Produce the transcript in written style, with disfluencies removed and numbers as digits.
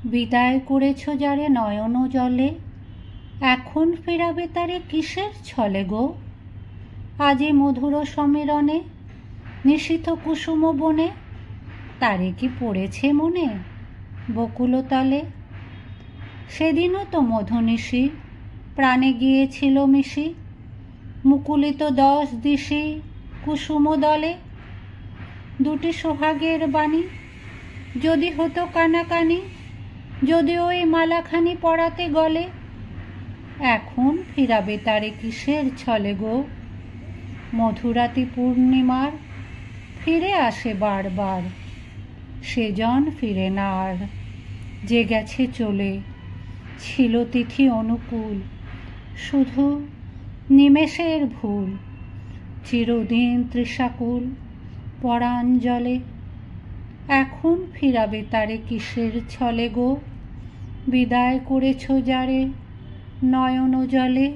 বিদায় করেছ যারে নয়ন জলে, এখন ফেরাবে তারে কিসের ছলে গো? আজি মধুর সমীরণে নিশীথ কুসুম বনে, তারে কি পড়েছে মনে বকুলতলে? সেদিনও তো মধুনিশি প্রাণে গিয়েছিল মিশি, মুকুলিত 10 দিশি কুসুম দলে। দুটি সোহাগের বাণী যদি হতো কানাকানি, যদি ওই মালাখানি পরাতে গলে, এখন ফিরাবে তারে কিসের ছলে গো? মধুরাতি পূর্ণিমার ফিরে আসে বারবার, সেজন ফিরে না আর, যে গেছে চলে। ছিল তিথি অনুকূল, শুধু নিমেষের ভুল, চিরদিন তৃষাকুল পরাণ জলে। এখন ফিরাবে তারে কিসের ছলে গো? বিদায় করেছ যারে নয়ন জলে।